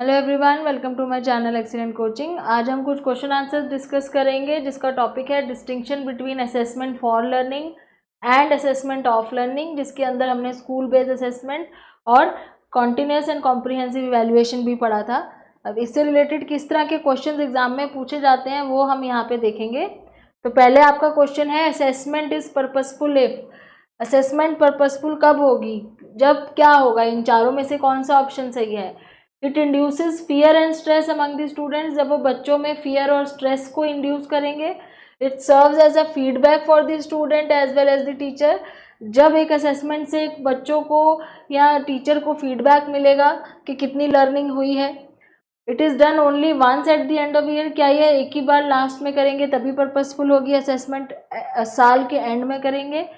Hello everyone, welcome to my channel excellent coaching. आज हम कुछ क्वेश्चन आंसर डिस्कस करेंगे जिसका टॉपिक है distinction between assessment for learning and assessment of learning, जिसके अंदर हमने स्कूल बेस्ड असेसमेंट और कॉन्टिन्यूस एंड कॉम्प्रिहेंसिव इवैल्यूएशन भी पढ़ा था। अब इससे रिलेटेड किस तरह के क्वेश्चन एग्जाम में पूछे जाते हैं वो हम यहाँ पे देखेंगे। तो पहले आपका क्वेश्चन है assessment is purposeful if. Assessment purposeful कब होगी, जब क्या होगा, इन चारों में से कौन सा ऑप्शन सही है। It induces fear and stress among the students, जब वो बच्चों में फियर और स्ट्रेस को इंड्यूस करेंगे। It serves as a feedback for the student as well as the teacher, जब एक असेसमेंट से बच्चों को या टीचर को फीडबैक मिलेगा कि कितनी लर्निंग हुई है। It is done only once at the end of year, क्या ये एक ही बार लास्ट में करेंगे तभी पर्पसफुल होगी असेसमेंट, साल के एंड में करेंगे।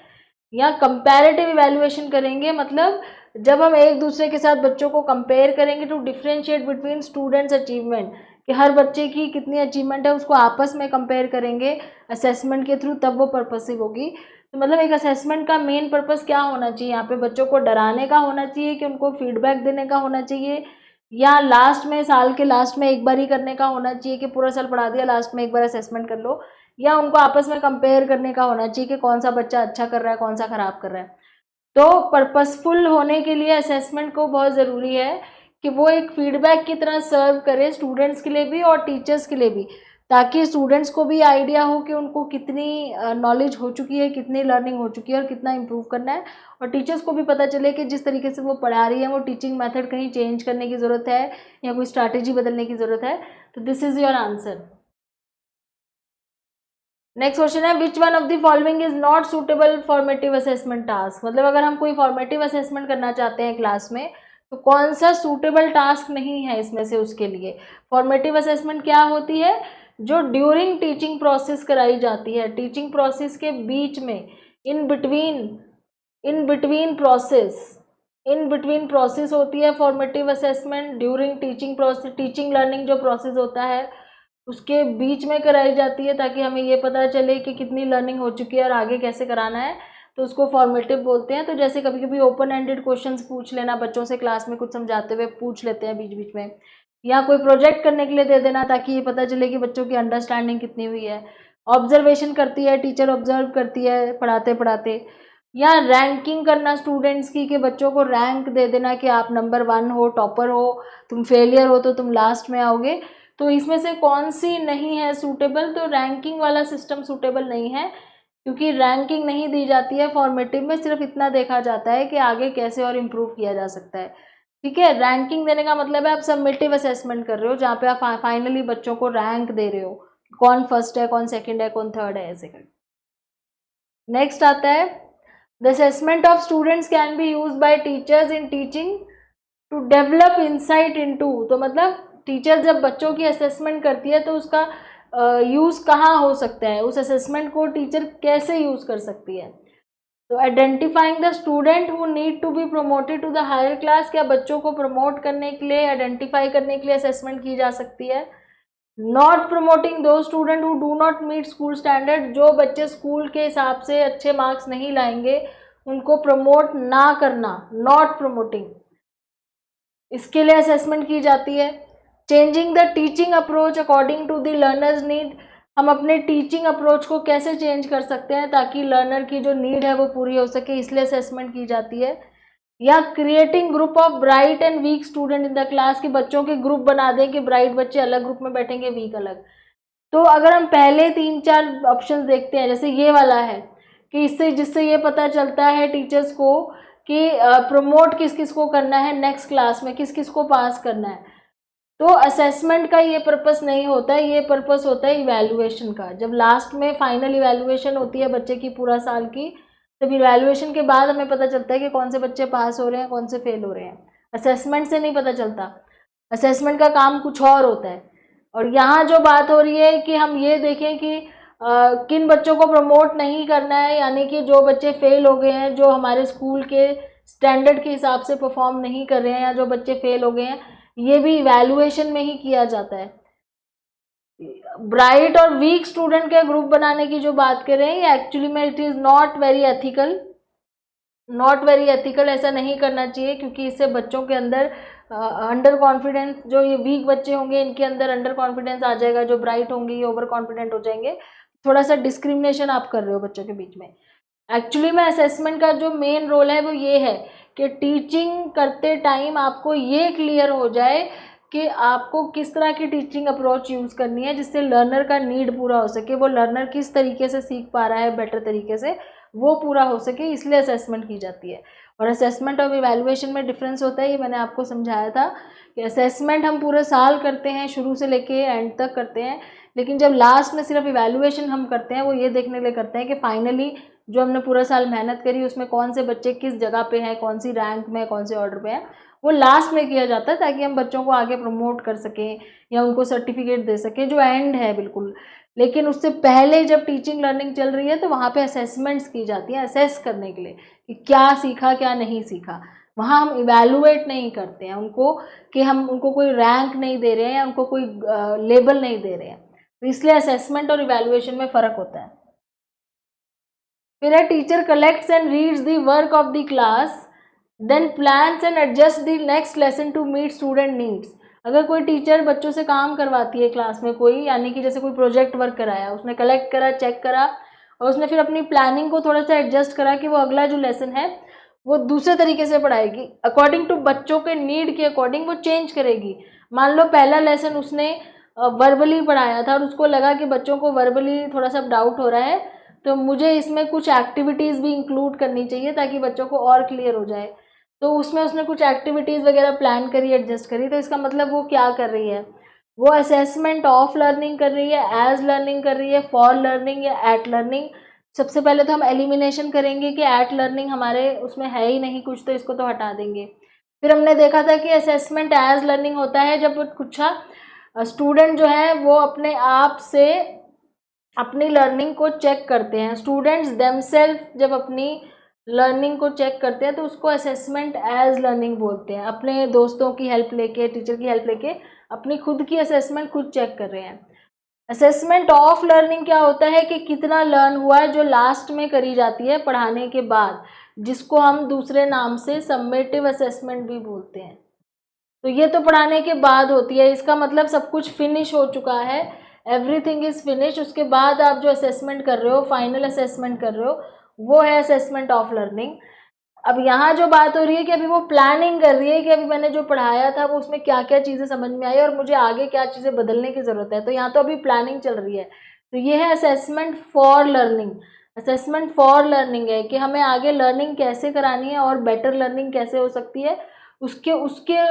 या कंपैरेटिव इवैल्यूएशन करेंगे, मतलब जब हम एक दूसरे के साथ बच्चों को कंपेयर करेंगे to differentiate between students achievement, कि हर बच्चे की कितनी अचीवमेंट है उसको आपस में कंपेयर करेंगे असेसमेंट के थ्रू, तब वो पर्पसिव होगी। तो मतलब एक असेसमेंट का मेन पर्पस क्या होना चाहिए, यहाँ पे बच्चों को डराने का होना चाहिए कि उनको फीडबैक देने का होना चाहिए, या लास्ट में साल के लास्ट में एक बार ही करने का होना चाहिए कि पूरा साल पढ़ा दिया लास्ट में एक बार असेसमेंट कर लो, या उनको आपस में कंपेयर करने का होना चाहिए कि कौन सा बच्चा अच्छा कर रहा है कौन सा खराब कर रहा है। तो पर्पसफुल होने के लिए असेसमेंट को बहुत ज़रूरी है कि वो एक फीडबैक की तरह सर्व करे स्टूडेंट्स के लिए भी और टीचर्स के लिए भी, ताकि स्टूडेंट्स को भी आइडिया हो कि उनको कितनी नॉलेज हो चुकी है, कितनी लर्निंग हो चुकी है और कितना इम्प्रूव करना है, और टीचर्स को भी पता चले कि जिस तरीके से वो पढ़ा रही है वो टीचिंग मेथड कहीं चेंज करने की ज़रूरत है या कोई स्ट्रैटेजी बदलने की ज़रूरत है। तो this is your answer. Next question है which one of the following is not suitable formative assessment task, मतलब अगर हम कोई फॉर्मेटिव असेसमेंट करना चाहते हैं क्लास में तो कौन सा सूटेबल टास्क नहीं है इसमें से उसके लिए। फॉर्मेटिव असेसमेंट क्या होती है, जो ड्यूरिंग टीचिंग प्रोसेस कराई जाती है, टीचिंग प्रोसेस के बीच में, इन बिटवीन प्रोसेस होती है formative assessment. During teaching process, teaching learning जो प्रोसेस होता है उसके बीच में कराई जाती है, ताकि हमें ये पता चले कि कितनी लर्निंग हो चुकी है और आगे कैसे कराना है, तो उसको फॉर्मेटिव बोलते हैं। तो जैसे कभी कभी ओपन एंडेड क्वेश्चंस पूछ लेना, बच्चों से क्लास में कुछ समझाते हुए पूछ लेते हैं बीच बीच में, या कोई प्रोजेक्ट करने के लिए दे देना ताकि ये पता चले कि बच्चों की अंडरस्टैंडिंग कितनी हुई है। ऑब्जर्वेशन करती है टीचर, ऑब्जर्व करती है पढ़ाते पढ़ाते। या रैंकिंग करना स्टूडेंट्स की, कि बच्चों को रैंक दे देना कि आप नंबर 1 हो, टॉपर हो, तुम फेलियर हो तो तुम लास्ट में आओगे। तो इसमें से कौन सी नहीं है सूटेबल, तो रैंकिंग वाला सिस्टम सूटेबल नहीं है, क्योंकि रैंकिंग नहीं दी जाती है फॉर्मेटिव में, सिर्फ इतना देखा जाता है कि आगे कैसे और इम्प्रूव किया जा सकता है। ठीक है, रैंकिंग देने का मतलब है आप सबमिटिव असेसमेंट कर रहे हो जहाँ पे आप फाइनली बच्चों को रैंक दे रहे हो, कौन फर्स्ट है, कौन सेकंड है, कौन थर्ड है, ऐसे कर। नेक्स्ट आता है the assessment of students can be use by teachers in teaching to develop insight into, तो मतलब टीचर जब बच्चों की असेसमेंट करती है तो उसका यूज़ कहाँ हो सकता है, उस असेसमेंट को टीचर कैसे यूज़ कर सकती है। तो identifying the student who need to be promoted to the higher class, क्या बच्चों को प्रमोट करने के लिए, आइडेंटिफाई करने के लिए असेसमेंट की जा सकती है। Not promoting the student who do not meet school standard, जो बच्चे स्कूल के हिसाब से अच्छे मार्क्स नहीं लाएंगे उनको प्रमोट ना करना, नॉट प्रमोटिंग, इसके लिए असेसमेंट की जाती है। Changing the teaching approach according to the learners need, हम अपने टीचिंग अप्रोच को कैसे चेंज कर सकते हैं ताकि लर्नर की जो नीड है वो पूरी हो सके, इसलिए असेसमेंट की जाती है। या creating group of bright and weak student in the class, के बच्चों के ग्रुप बना दें कि ब्राइट बच्चे अलग ग्रुप में बैठेंगे, वीक अलग। तो अगर हम पहले 3-4 ऑप्शन देखते हैं, जैसे ये वाला है कि जिससे ये पता चलता है टीचर्स को कि प्रमोट किस किस को करना है, नेक्स्ट क्लास में किस किस को पास करना है, तो असेसमेंट का ये पर्पस नहीं होता है, ये पर्पस होता है इवैल्यूएशन का। जब लास्ट में फाइनल इवैल्यूएशन होती है बच्चे की पूरा साल की, तब इवैल्यूएशन के बाद हमें पता चलता है कि कौन से बच्चे पास हो रहे हैं कौन से फेल हो रहे हैं, असेसमेंट से नहीं पता चलता। असेसमेंट का काम कुछ और होता है। और यहाँ जो बात हो रही है कि हम ये देखें कि किन बच्चों को प्रमोट नहीं करना है, यानी कि जो बच्चे फेल हो गए हैं, जो हमारे स्कूल के स्टैंडर्ड के हिसाब से परफॉर्म नहीं कर रहे हैं, या जो बच्चे फेल हो गए हैं, ये भी इवैल्यूएशन में ही किया जाता है। ब्राइट और वीक स्टूडेंट के ग्रुप बनाने की जो बात कर रहे हैं, ये एक्चुअली में it is not very ethical, ऐसा नहीं करना चाहिए, क्योंकि इससे बच्चों के अंदर अंडर कॉन्फिडेंस, जो ये वीक बच्चे होंगे इनके अंदर अंडर कॉन्फिडेंस आ जाएगा, जो ब्राइट होंगे ये ओवर कॉन्फिडेंट हो जाएंगे। थोड़ा सा डिस्क्रिमिनेशन आप कर रहे हो बच्चों के बीच में। एक्चुअली में असेसमेंट का जो मेन रोल है वो ये है कि टीचिंग करते टाइम आपको ये क्लियर हो जाए कि आपको किस तरह की टीचिंग अप्रोच यूज़ करनी है जिससे लर्नर का नीड पूरा हो सके, वो लर्नर किस तरीके से सीख पा रहा है बेटर तरीके से वो पूरा हो सके, इसलिए असेसमेंट की जाती है। और असेसमेंट और इवैल्यूएशन में डिफरेंस होता है, ये मैंने आपको समझाया था कि असेसमेंट हम पूरे साल करते हैं, शुरू से लेके एंड तक करते हैं, लेकिन जब लास्ट में सिर्फ इवैल्यूएशन हम करते हैं वो ये देखने के लिए करते हैं कि फाइनली जो हमने पूरा साल मेहनत करी उसमें कौन से बच्चे किस जगह पे हैं, कौन सी रैंक में, कौन से ऑर्डर पे हैं, वो लास्ट में किया जाता है ताकि हम बच्चों को आगे प्रमोट कर सकें या उनको सर्टिफिकेट दे सकें, जो एंड है बिल्कुल। लेकिन उससे पहले जब टीचिंग लर्निंग चल रही है तो वहाँ पे असेसमेंट्स की जाती हैं असेस करने के लिए कि क्या सीखा क्या नहीं सीखा। वहाँ हम इवैल्यूएट नहीं करते हैं उनको कि हम उनको कोई रैंक नहीं दे रहे हैं या उनको कोई लेबल नहीं दे रहे हैं, तो इसलिए असेसमेंट और इवैल्यूएशन में फ़र्क होता है। फिर है teacher collects and reads the work of the class then plans and adjust the next lesson to meet student needs. अगर कोई टीचर बच्चों से काम करवाती है क्लास में कोई, यानी कि जैसे कोई प्रोजेक्ट वर्क कराया, उसने कलेक्ट करा, चेक करा और उसने फिर अपनी प्लानिंग को थोड़ा सा एडजस्ट करा कि वो अगला जो लेसन है वो दूसरे तरीके से पढ़ाएगी, अकॉर्डिंग टू बच्चों के नीड के अकॉर्डिंग वो चेंज करेगी। मान लो पहला लेसन उसने वर्बली पढ़ाया था और उसको लगा कि बच्चों को वर्बली थोड़ा सा डाउट हो रहा है, तो मुझे इसमें कुछ एक्टिविटीज़ भी इंक्लूड करनी चाहिए ताकि बच्चों को और क्लियर हो जाए। तो उसमें उसने कुछ एक्टिविटीज़ वगैरह प्लान करी, एडजस्ट करी, तो इसका मतलब वो क्या कर रही है, वो असेसमेंट ऑफ लर्निंग कर रही है, एज लर्निंग कर रही है, फॉर लर्निंग या एट लर्निंग। सबसे पहले तो हम एलिमिनेशन करेंगे कि एट लर्निंग हमारे उसमें है ही नहीं कुछ, तो इसको तो हटा देंगे। फिर हमने देखा था कि असेसमेंट एज लर्निंग होता है जब कुछ स्टूडेंट जो है वो अपने आप से अपनी लर्निंग को चेक करते हैं, स्टूडेंट्स देमसेल्फ जब अपनी लर्निंग को चेक करते हैं तो उसको असेसमेंट एज लर्निंग बोलते हैं। अपने दोस्तों की हेल्प लेके, टीचर की हेल्प लेके अपनी खुद की असेसमेंट खुद चेक कर रहे हैं। असेसमेंट ऑफ लर्निंग क्या होता है कि कितना लर्न हुआ है, जो लास्ट में करी जाती है पढ़ाने के बाद, जिसको हम दूसरे नाम से सम्मेटिव असेसमेंट भी बोलते हैं। तो ये तो पढ़ाने के बाद होती है, इसका मतलब सब कुछ फिनिश हो चुका है, एवरीथिंग इज़ फिनिश, उसके बाद आप जो असेसमेंट कर रहे हो, फाइनल असेसमेंट कर रहे हो, वो है असेसमेंट ऑफ लर्निंग। अब यहाँ जो बात हो रही है कि अभी वो प्लानिंग कर रही है कि अभी मैंने जो पढ़ाया था वो उसमें क्या क्या चीज़ें समझ में आई और मुझे आगे क्या चीज़ें बदलने की ज़रूरत है, तो यहाँ तो अभी प्लानिंग चल रही है। तो ये है assessment for learning. Assessment for learning है कि हमें आगे लर्निंग कैसे करानी है और बेटर लर्निंग कैसे हो सकती है, उसके उसके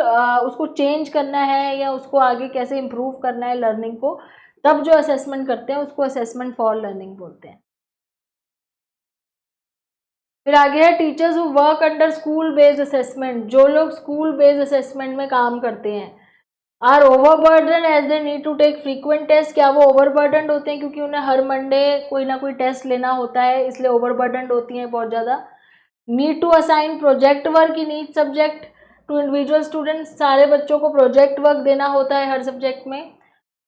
उसको चेंज करना है या उसको आगे कैसे इम्प्रूव करना है लर्निंग को, तब जो असेसमेंट करते हैं उसको असेसमेंट फॉर लर्निंग बोलते हैं। फिर आगे है teachers who work under school based assessment. जो लोग स्कूल बेस्ड असेसमेंट में काम करते हैं are overburden as they need to take frequent test. क्या वो ओवरबर्डन होते हैं क्योंकि उन्हें हर मंडे कोई ना कोई टेस्ट लेना होता है, इसलिए ओवरबर्डन होती हैं बहुत ज़्यादा। Need to assign project work in each subject to individual students. सारे बच्चों को प्रोजेक्ट वर्क देना होता है हर सब्जेक्ट में।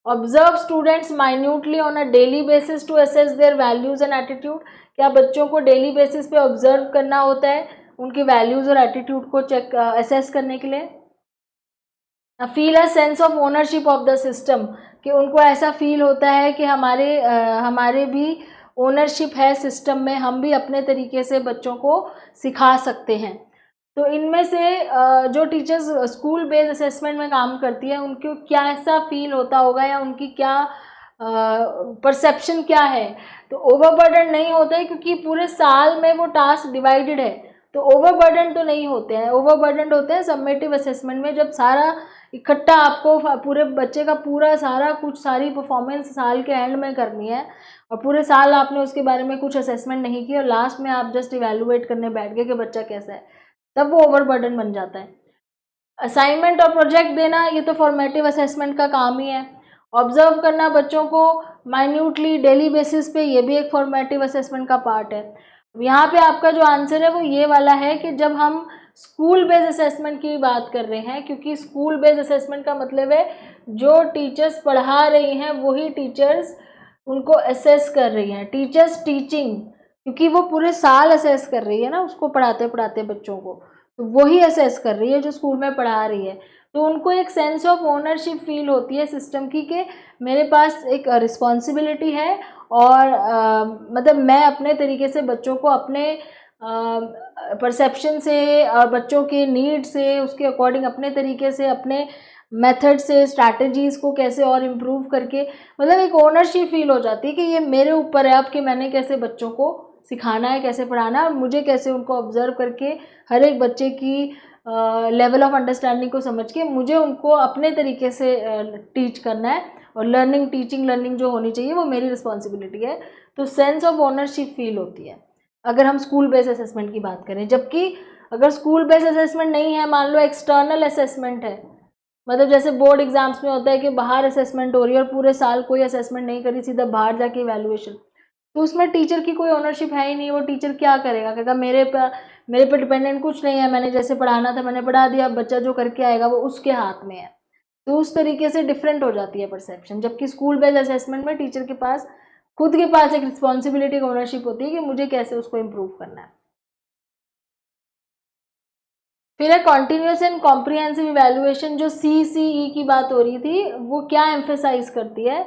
Observe students minutely on a daily basis to assess their values and attitude. क्या बच्चों को डेली बेसिस पे ऑब्जर्व करना होता है उनकी वैल्यूज़ और एटीट्यूड को चेक असेस करने के लिए। Feel a sense of ownership of the system, कि उनको ऐसा फील होता है कि हमारे भी ओनरशिप है सिस्टम में, हम भी अपने तरीके से बच्चों को सिखा सकते हैं। तो इनमें से जो टीचर्स स्कूल बेस्ड असेसमेंट में काम करती है उनको क्या ऐसा फील होता होगा या उनकी क्या परसेप्शन क्या है। तो ओवरबर्डन नहीं होता है क्योंकि पूरे साल में वो टास्क डिवाइडेड है, तो ओवरबर्डन तो नहीं होते हैं। ओवरबर्डन होते हैं सबमिटिव असेसमेंट में, जब सारा इकट्ठा आपको पूरे बच्चे का पूरा सारा कुछ सारी परफॉर्मेंस साल के एंड में करनी है और पूरे साल आपने उसके बारे में कुछ असेसमेंट नहीं की और लास्ट में आप जस्ट इवैल्यूएट करने बैठ गए कि बच्चा कैसा है, तब वो ओवरबर्डन बन जाता है। असाइनमेंट और प्रोजेक्ट देना ये तो फॉर्मेटिव असेसमेंट का काम ही है। ऑब्जर्व करना बच्चों को माइन्यूटली डेली बेसिस पे, ये भी एक फॉर्मेटिव असेसमेंट का पार्ट है। यहाँ पे आपका जो आंसर है वो ये वाला है कि जब हम स्कूल बेस्ड असेसमेंट की बात कर रहे हैं, क्योंकि स्कूल बेस्ड असेसमेंट का मतलब है जो टीचर्स पढ़ा रही हैं वही टीचर्स उनको असेस कर रही हैं। टीचर्स टीचिंग, क्योंकि वो पूरे साल असेस कर रही है ना उसको पढ़ाते पढ़ाते बच्चों को, तो वही असेस कर रही है जो स्कूल में पढ़ा रही है। तो उनको एक सेंस ऑफ ओनरशिप फील होती है सिस्टम की कि मेरे पास एक रिस्पॉन्सिबिलिटी है और मतलब मैं अपने तरीके से बच्चों को अपने परसेप्शन से बच्चों के नीड से उसके अकॉर्डिंग अपने तरीके से अपने मेथड से स्ट्रैटेजीज़ को कैसे और इम्प्रूव करके मतलब एक ओनरशिप फील हो जाती है कि ये मेरे ऊपर है अब कि मैंने कैसे बच्चों को सिखाना है, कैसे पढ़ाना है और मुझे कैसे उनको ऑब्जर्व करके हर एक बच्चे की लेवल ऑफ अंडरस्टैंडिंग को समझ के मुझे उनको अपने तरीके से टीच करना है और टीचिंग लर्निंग जो होनी चाहिए वो मेरी रिस्पॉन्सिबिलिटी है। तो सेंस ऑफ ओनरशिप फील होती है अगर हम स्कूल बेस्ड असेसमेंट की बात करें। जबकि अगर स्कूल बेस्ड असेसमेंट नहीं है, मान लो एक्सटर्नल असेसमेंट है, मतलब जैसे बोर्ड एग्जाम्स में होता है कि बाहर असेसमेंट हो रही है और पूरे साल कोई असेसमेंट नहीं करी, सीधा बाहर जाके इवैल्यूएशन, तो उसमें टीचर की कोई ओनरशिप है ही नहीं। वो टीचर क्या करेगा, कहेगा मेरे पे डिपेंडेंट कुछ नहीं है, मैंने जैसे पढ़ाना था मैंने पढ़ा दिया, बच्चा जो करके आएगा वो उसके हाथ में है। तो उस तरीके से डिफरेंट हो जाती है परसेप्शन। जबकि स्कूल बेस्ड असेसमेंट में टीचर के पास खुद के पास एक रिस्पॉन्सिबिलिटी ओनरशिप होती है कि मुझे कैसे उसको इम्प्रूव करना है। फिर है कॉन्टिन्यूस एंड कॉम्प्रिहेंसिव इवैल्यूएशन, जो CCE की बात हो रही थी, वो क्या एम्फेसाइज करती है?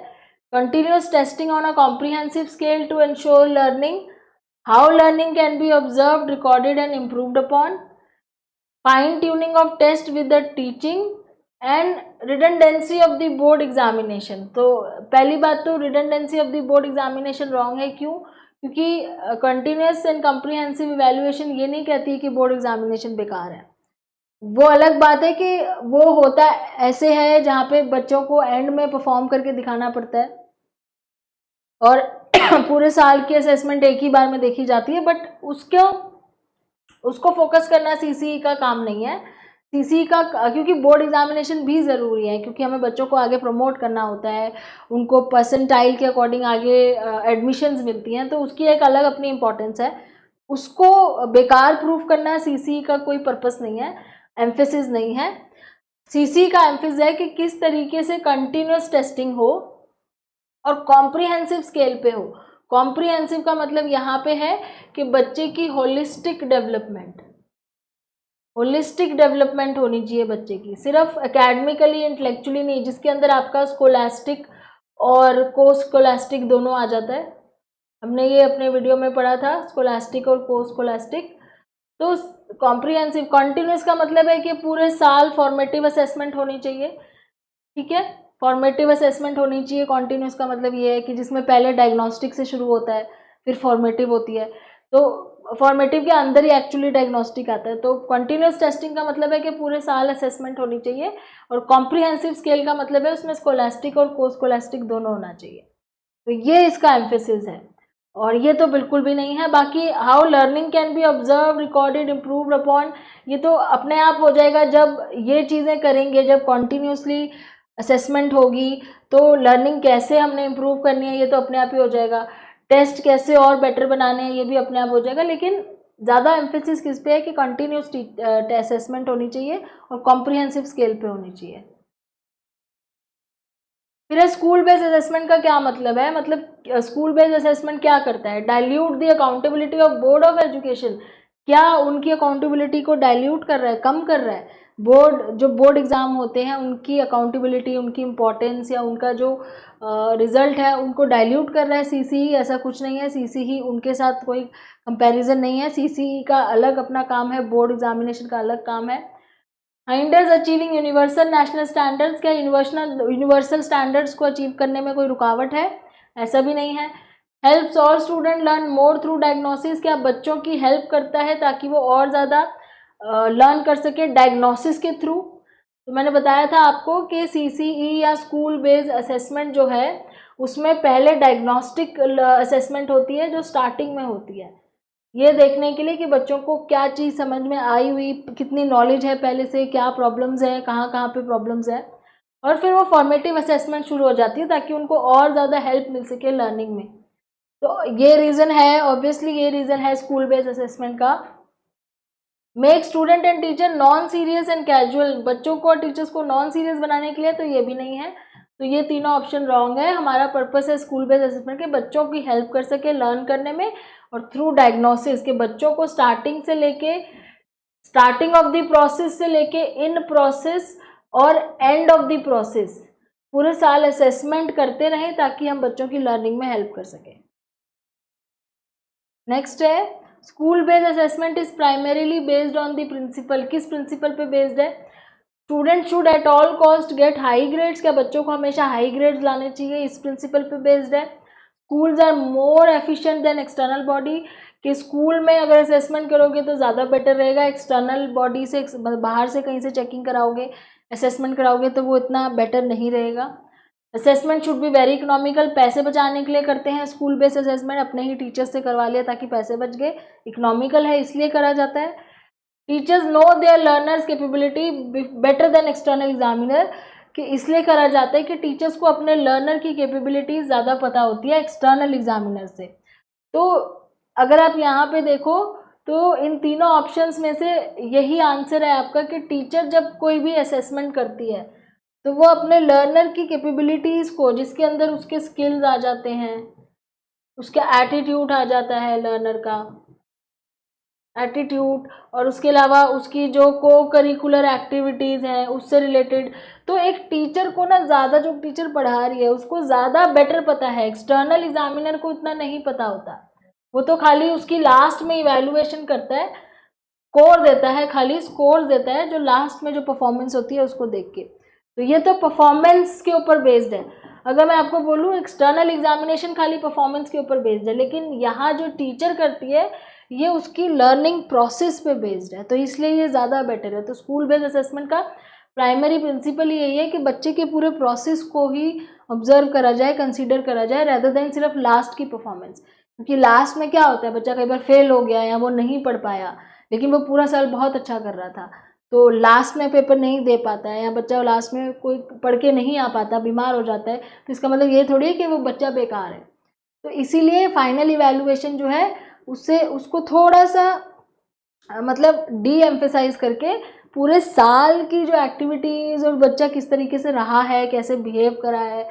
Continuous testing on a comprehensive scale to ensure learning, how learning can be observed, recorded and improved upon, fine tuning of test with the teaching and redundancy of the board examination. तो पहली बात तो redundancy of the board examination wrong है। क्यों? क्योंकि continuous and comprehensive evaluation ये नहीं कहती कि बोर्ड एग्जामिनेशन बेकार है। वो अलग बात है कि वो होता ऐसे है जहाँ पे बच्चों को एंड में परफॉर्म करके दिखाना पड़ता है और पूरे साल की असेसमेंट एक ही बार में देखी जाती है, बट उसको फोकस करना CCE का काम नहीं है। CCE का, क्योंकि बोर्ड एग्जामिनेशन भी ज़रूरी है, क्योंकि हमें बच्चों को आगे प्रमोट करना होता है, उनको परसेंटाइल के अकॉर्डिंग आगे एडमिशन्स मिलती हैं, तो उसकी एक अलग अपनी इम्पोर्टेंस है। उसको बेकार प्रूफ करना CCE का कोई पर्पस नहीं है, एम्फेसिस नहीं है। CCE का एम्फेसिस है कि किस तरीके से कंटिन्यूस टेस्टिंग हो और कॉम्प्रिहेंसिव स्केल पे हो। कॉम्प्रिहेंसिव का मतलब यहाँ पे है कि बच्चे की होलिस्टिक डेवलपमेंट होनी चाहिए बच्चे की, सिर्फ एकेडमिकली इंटेलेक्चुअली नहीं, जिसके अंदर आपका स्कोलास्टिक और को स्कोलास्टिक दोनों आ जाता है। हमने ये अपने वीडियो में पढ़ा था, स्कोलास्टिक और को स्कोलास्टिक। तो कॉम्प्रिहेंसिव, कॉन्टिन्यूस का मतलब है कि पूरे साल फॉर्मेटिव असेसमेंट होनी चाहिए, ठीक है, फॉर्मेटिव असेसमेंट होनी चाहिए। कॉन्टिन्यूस का मतलब ये है कि जिसमें पहले डायग्नोस्टिक से शुरू होता है फिर फॉर्मेटिव होती है, तो फॉर्मेटिव के अंदर ही एक्चुअली डायग्नोस्टिक आता है। तो कंटिन्यूस टेस्टिंग का मतलब है कि पूरे साल असेसमेंट होनी चाहिए, और कॉम्प्रिहेंसिव स्केल का मतलब है उसमें स्कोलास्टिक और को स्कोलास्टिक दोनों होना चाहिए। तो ये इसका एम्फेसिस है, और ये तो बिल्कुल भी नहीं है। बाकी how learning can B observe, recorded, improved upon, ये तो अपने आप हो जाएगा जब ये चीज़ें करेंगे, जब कॉन्टीन्यूसली असेसमेंट होगी तो लर्निंग कैसे हमने इम्प्रूव करनी है ये तो अपने आप ही हो जाएगा। टेस्ट कैसे और बेटर बनाने हैं ये भी अपने आप हो जाएगा, लेकिन ज़्यादा एम्फेसिस किस पे है कि कंटिन्यूस असेसमेंट होनी चाहिए और कॉम्प्रिहेंसिव स्केल पे होनी चाहिए। फिर स्कूल बेस्ड असेसमेंट का क्या मतलब है? मतलब स्कूल बेस्ड असेसमेंट क्या करता है? Dilute the accountability of board of education. क्या उनकी अकाउंटेबिलिटी को डाइल्यूट कर रहा है, कम कर रहा है? जो बोर्ड एग्ज़ाम होते हैं उनकी अकाउंटेबिलिटी, उनकी इम्पोर्टेंस या उनका जो रिज़ल्ट है उनको डाइल्यूट कर रहा है CCE? ऐसा कुछ नहीं है। CCE उनके साथ कोई कंपैरिजन नहीं है। CCE का अलग अपना काम है, बोर्ड एग्जामिनेशन का अलग काम है। हाइंडर्स अचीविंग यूनिवर्सल नेशनल स्टैंडर्ड्स, क्या यूनिवर्सल स्टैंडर्ड्स को अचीव करने में कोई रुकावट है? ऐसा भी नहीं है। Helps all student learn more through diagnosis, क्या बच्चों की हेल्प करता है ताकि वो और ज़्यादा लर्न कर सके डायग्नोसिस के थ्रू? तो मैंने बताया था आपको कि CCE या स्कूल बेस्ड असेसमेंट जो है उसमें पहले डायग्नोस्टिक असेसमेंट होती है जो स्टार्टिंग में होती है, ये देखने के लिए कि बच्चों को क्या चीज़ समझ में आई हुई, कितनी नॉलेज है पहले से, क्या प्रॉब्लम्स हैं, कहाँ कहाँ पे प्रॉब्लम्स है, और फिर वो फॉर्मेटिव असेसमेंट शुरू हो जाती है ताकि उनको और ज़्यादा हेल्प मिल सके लर्निंग में। तो ये रीज़न है, ऑब्वियसली ये रीज़न है स्कूल बेस्ड असेसमेंट का। Make student and teacher non serious and casual, बच्चों को और टीचर्स को नॉन सीरियस बनाने के लिए, तो ये भी नहीं है। तो ये तीनों ऑप्शन रॉन्ग है। हमारा पर्पस है स्कूल बेस्ड असेसमेंट के बच्चों की हेल्प कर सके लर्न करने में, और थ्रू डायग्नोसिस के बच्चों को स्टार्टिंग ऑफ द प्रोसेस से लेके इन प्रोसेस और एंड ऑफ द प्रोसेस पूरे साल असेसमेंट करते रहें ताकि हम बच्चों की लर्निंग में हेल्प कर सकें। नेक्स्ट है school based assessment is primarily based on the principle. किस प्रिंसिपल पे बेस्ड है? Student should at all cost get high grades. क्या बच्चों को हमेशा हाई ग्रेड्स लाने चाहिए? इस प्रिंसिपल पे बेस्ड है। Schools are more efficient than external body. कि स्कूल में अगर असेसमेंट करोगे तो ज़्यादा बेटर रहेगा, एक्सटर्नल बॉडी से बाहर से कहीं से चेकिंग कराओगे, असेसमेंट कराओगे तो वो इतना बेटर नहीं रहेगा। Assessment should be very economical. पैसे बचाने के लिए करते हैं स्कूल बेस्ड असेसमेंट, अपने ही टीचर्स से करवा लिया ताकि पैसे बच गए। इकोनॉमिकल है इसलिए करा जाता है। Teachers know their learners capability better than external examiner. कि इसलिए करा जाता है कि टीचर्स को अपने लर्नर की कैपेबिलिटी ज़्यादा पता होती है एक्सटर्नल एग्जामिनर से। तो अगर आप यहाँ पे देखो तो इन तीनों ऑप्शंस में से यही आंसर है आपका कि टीचर जब कोई भी असेसमेंट करती है तो वो अपने लर्नर की कैपेबिलिटीज़ को, जिसके अंदर उसके स्किल्स आ जाते हैं, उसका एटीट्यूड आ जाता है, लर्नर का एटीट्यूड, और उसके अलावा उसकी जो को करिकुलर एक्टिविटीज़ हैं उससे रिलेटेड। तो एक टीचर को ना ज़्यादा, जो टीचर पढ़ा रही है उसको ज़्यादा बेटर पता है, एक्सटर्नल एग्जामिनर को इतना नहीं पता होता। वो तो खाली उसकी लास्ट में इवैल्यूएशन करता है, स्कोर देता है, खाली स्कोर देता है जो लास्ट में जो परफॉर्मेंस होती है उसको देख के। तो ये तो परफॉर्मेंस के ऊपर बेस्ड है। अगर मैं आपको बोलूँ एक्सटर्नल एग्जामिनेशन खाली परफॉर्मेंस के ऊपर बेस्ड है, लेकिन यहाँ जो टीचर करती है ये उसकी लर्निंग प्रोसेस पे बेस्ड है, तो इसलिए ये ज़्यादा बेटर है। तो स्कूल बेस्ड असेसमेंट का प्राइमरी प्रिंसिपल यही है कि बच्चे के पूरे प्रोसेस को ही ऑब्जर्व करा जाए, कंसीडर करा जाए, रेदर देन सिर्फ लास्ट की परफॉर्मेंस। क्योंकि लास्ट में क्या होता है, बच्चा कई बार फेल हो गया या वो नहीं पढ़ पाया लेकिन वो पूरा साल बहुत अच्छा कर रहा था, तो लास्ट में पेपर नहीं दे पाता है, या बच्चा लास्ट में कोई पढ़ के नहीं आ पाता, बीमार हो जाता है, तो इसका मतलब ये थोड़ी है कि वो बच्चा बेकार है। तो इसीलिए फाइनल इवैल्यूएशन जो है उससे उसको थोड़ा सा मतलब डी एम्फेसाइज करके पूरे साल की जो एक्टिविटीज़ और बच्चा किस तरीके से रहा है, कैसे बिहेव करा है,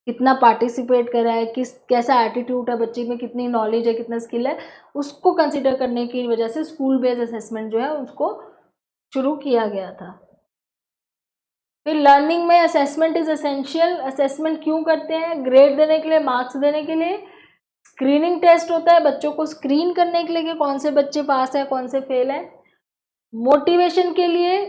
कितना पार्टिसिपेट करा है, कैसा एटीट्यूड है बच्चे में, कितनी नॉलेज है, कितना स्किल है, उसको कंसिडर करने की वजह से स्कूल बेस्ड असेसमेंट जो है उसको शुरू किया गया था। फिर लर्निंग में असेसमेंट इज एसेंशियल। असेसमेंट क्यों करते हैं? ग्रेड देने के लिए, मार्क्स देने के लिए। स्क्रीनिंग टेस्ट होता है बच्चों को स्क्रीन करने के लिए कि कौन से बच्चे पास है, कौन से फेल है। मोटिवेशन के लिए,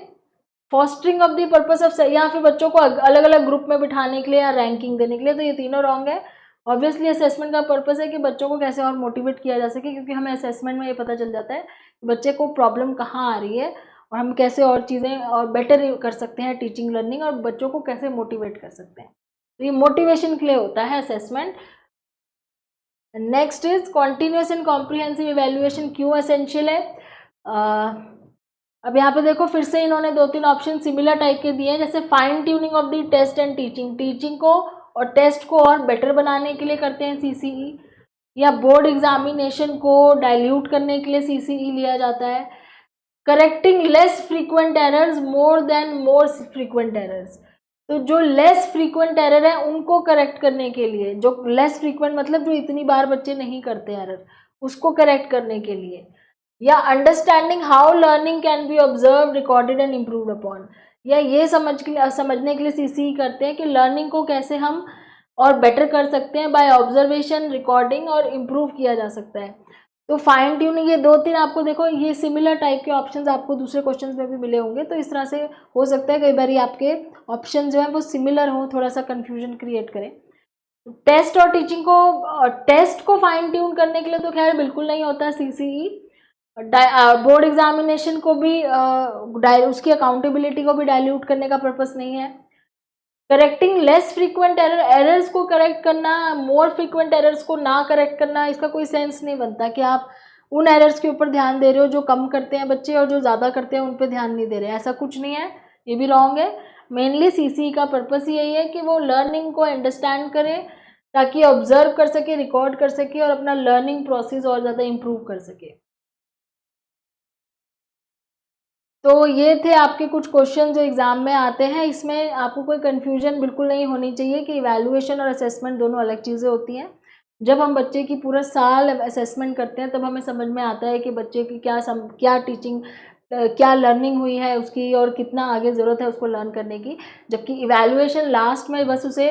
fostering of the purpose of, या फिर बच्चों को अलग अलग ग्रुप में बिठाने के लिए या रैंकिंग देने के लिए। तो ये तीनों रॉन्ग है। ऑब्वियसली असेसमेंट का पर्पस है कि बच्चों को कैसे और मोटिवेट किया जा सके, क्योंकि हमें असेसमेंट में ये पता चल जाता है कि बच्चे को प्रॉब्लम कहाँ आ रही है और हम कैसे और चीज़ें और बेटर कर सकते हैं टीचिंग लर्निंग, और बच्चों को कैसे मोटिवेट कर सकते हैं। तो ये मोटिवेशन के लिए होता है assessment. Next is continuous and comprehensive evaluation क्यों एसेंशियल है। अब यहाँ पे देखो फिर से इन्होंने 2-3 ऑप्शन सिमिलर टाइप के दिए हैं, जैसे fine tuning of the test and teaching, teaching को और टेस्ट को और बेटर बनाने के लिए करते हैं CCE, या बोर्ड एग्जामिनेशन को डाइल्यूट करने के लिए CCE लिया जाता है। Correcting less frequent errors more than मोर फ्रीक्वेंट एरर्स, तो जो लेस फ्रीक्वेंट एरर है उनको करेक्ट करने के लिए, जो लेस फ्रीक्वेंट मतलब जो इतनी बार बच्चे नहीं करते एरर, उसको करेक्ट करने के लिए। या understanding how learning can B observe, recorded and improved upon, या ये समझने के लिए CCE करते हैं कि लर्निंग को कैसे हम और बेटर कर सकते हैं बाय ऑब्जर्वेशन, रिकॉर्डिंग और इम्प्रूव किया जा सकता है। तो फाइन ट्यूनिंग, ये 2-3 आपको देखो ये सिमिलर टाइप के ऑप्शंस आपको दूसरे क्वेश्चंस में भी मिले होंगे, तो इस तरह से हो सकता है कई बार आपके ऑप्शन जो है वो सिमिलर हो, थोड़ा सा कन्फ्यूजन क्रिएट करें। टेस्ट और टीचिंग को, टेस्ट को फाइन ट्यून करने के लिए तो खैर बिल्कुल नहीं होता CCE। बोर्ड एग्जामिनेशन को भी उसकी अकाउंटेबिलिटी को भी डाइल्यूट करने का पर्पस नहीं है। करेक्टिंग लेस फ्रीक्वेंट एरर्स को करेक्ट करना, मोर फ्रीक्वेंट एरर्स को ना करेक्ट करना, इसका कोई सेंस नहीं बनता कि आप उन एरर्स के ऊपर ध्यान दे रहे हो जो कम करते हैं बच्चे और जो ज़्यादा करते हैं उन पे ध्यान नहीं दे रहे हैं, ऐसा कुछ नहीं है, ये भी रॉन्ग है। मेनली CCE का पर्पस यही है कि वो लर्निंग को अंडरस्टैंड करे ताकि ऑब्जर्व कर सके, रिकॉर्ड कर सके और अपना लर्निंग प्रोसेस और ज़्यादा इम्प्रूव कर सके। तो ये थे आपके कुछ क्वेश्चन जो एग्ज़ाम में आते हैं। इसमें आपको कोई कन्फ्यूजन बिल्कुल नहीं होनी चाहिए कि इवैल्यूएशन और असेसमेंट दोनों अलग चीज़ें होती हैं। जब हम बच्चे की पूरा साल असेसमेंट करते हैं तब हमें समझ में आता है कि बच्चे की क्या टीचिंग क्या लर्निंग हुई है उसकी और कितना आगे ज़रूरत है उसको लर्न करने की। जबकि इवैल्यूएशन लास्ट में बस उसे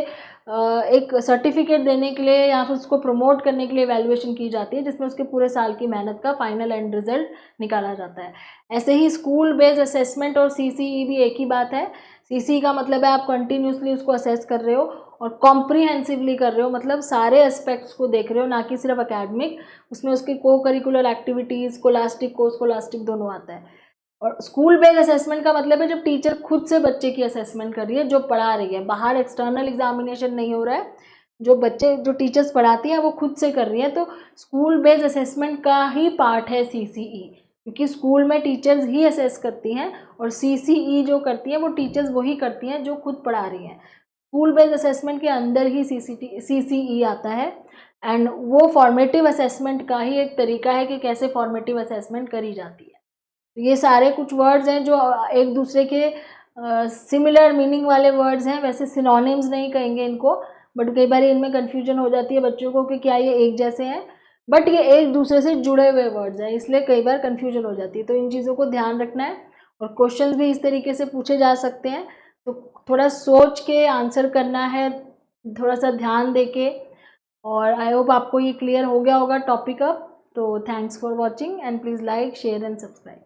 एक सर्टिफिकेट देने के लिए या फिर उसको प्रमोट करने के लिए इवैल्यूएशन की जाती है, जिसमें उसके पूरे साल की मेहनत का फाइनल एंड रिजल्ट निकाला जाता है। ऐसे ही स्कूल बेस्ड असेसमेंट और सीसीई भी एक ही बात है। सीसीई का मतलब है आप कंटिन्यूसली उसको असेस कर रहे हो और कॉम्प्रीहेंसिवली कर रहे हो, मतलब सारे एस्पेक्ट्स को देख रहे हो, ना कि सिर्फ अकेडमिक। उसमें उसकी को करिकुलर एक्टिविटीज़, स्कोलास्टिक, को स्कोलास्टिक दोनों आता है। और स्कूल बेस्ड असेसमेंट का मतलब है जब टीचर खुद से बच्चे की असेसमेंट कर रही है, जो पढ़ा रही है, बाहर एक्सटर्नल एग्जामिनेशन नहीं हो रहा है, जो टीचर्स पढ़ाती हैं वो खुद से कर रही है। तो स्कूल बेस्ड असेसमेंट का ही पार्ट है सीसीई, क्योंकि स्कूल में टीचर्स ही असेस करती हैं और सीसीई जो करती हैं वो टीचर्स वही करती हैं जो खुद पढ़ा रही हैं। स्कूल बेस्ड असेसमेंट के अंदर ही सीसीई आता है। एंड वो फॉर्मेटिव असेसमेंट का ही एक तरीका है कि कैसे फॉर्मेटिव असेसमेंट करी जाती है। ये सारे कुछ वर्ड्स हैं जो एक दूसरे के सिमिलर मीनिंग वाले वर्ड्स हैं, वैसे सिनोनिम्स नहीं कहेंगे इनको, बट कई बार इनमें कन्फ्यूजन हो जाती है बच्चों को कि क्या ये एक जैसे हैं, बट ये एक दूसरे से जुड़े हुए वर्ड्स हैं, इसलिए कई बार कन्फ्यूजन हो जाती है। तो इन चीज़ों को ध्यान रखना है और क्वेश्चंस भी इस तरीके से पूछे जा सकते हैं, तो थोड़ा सोच के आंसर करना है, थोड़ा सा ध्यान दे के। और आई होप आपको ये क्लियर हो गया होगा टॉपिक अब। तो thanks for watching and please like, share and subscribe.